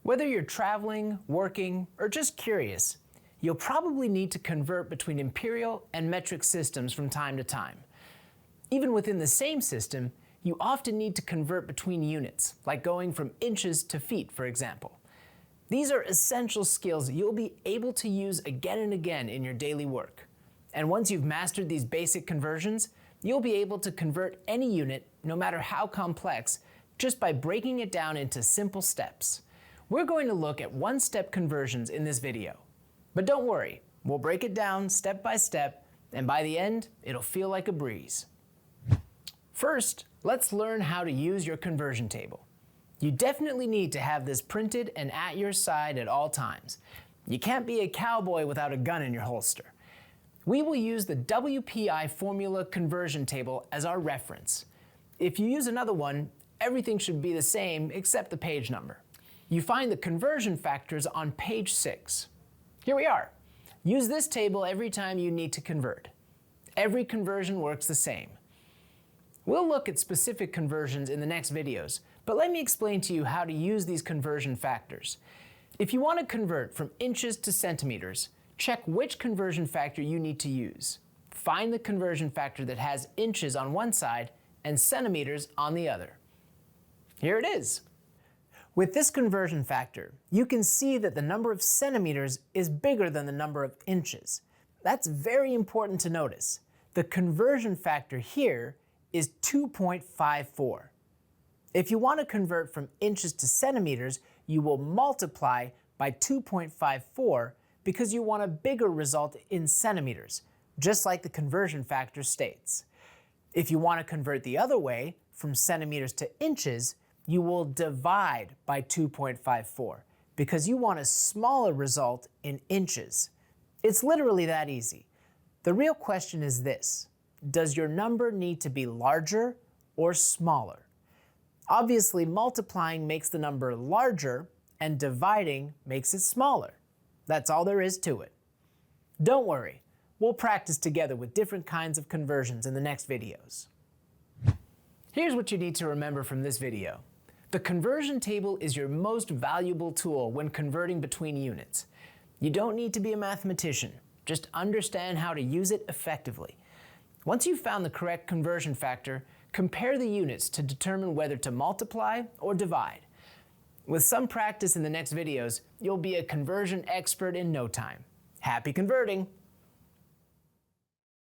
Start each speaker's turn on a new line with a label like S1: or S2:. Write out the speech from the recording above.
S1: Whether you're traveling, working, or just curious, you'll probably need to convert between imperial and metric systems from time to time. Even within the same system, you often need to convert between units, like going from inches to feet, for example. These are essential skills that you'll be able to use again and again in your daily work. And once you've mastered these basic conversions, you'll be able to convert any unit, no matter how complex, just by breaking it down into simple steps. We're going to look at one-step conversions in this video. But don't worry, we'll break it down step by step, and by the end, it'll feel like a breeze. First, let's learn how to use your conversion table. You definitely need to have this printed and at your side at all times. You can't be a cowboy without a gun in your holster. We will use the WPI formula conversion table as our reference. If you use another one, everything should be the same except the page number. You find the conversion factors on page 6. Here we are. Use this table every time you need to convert. Every conversion works the same. We'll look at specific conversions in the next videos, but let me explain to you how to use these conversion factors. If you want to convert from inches to centimeters, check which conversion factor you need to use. Find the conversion factor that has inches on one side and centimeters on the other. Here it is. With this conversion factor, you can see that the number of centimeters is bigger than the number of inches. That's very important to notice. The conversion factor here is 2.54. If you want to convert from inches to centimeters, you will multiply by 2.54 because you want a bigger result in centimeters, just like the conversion factor states. If you want to convert the other way, from centimeters to inches, you will divide by 2.54 because you want a smaller result in inches. It's literally that easy. The real question is this: does your number need to be larger or smaller? Obviously, multiplying makes the number larger and dividing makes it smaller. That's all there is to it. Don't worry, we'll practice together with different kinds of conversions in the next videos. Here's what you need to remember from this video. The conversion table is your most valuable tool when converting between units. You don't need to be a mathematician, just understand how to use it effectively. Once you've found the correct conversion factor, compare the units to determine whether to multiply or divide. With some practice in the next videos, you'll be a conversion expert in no time. Happy converting!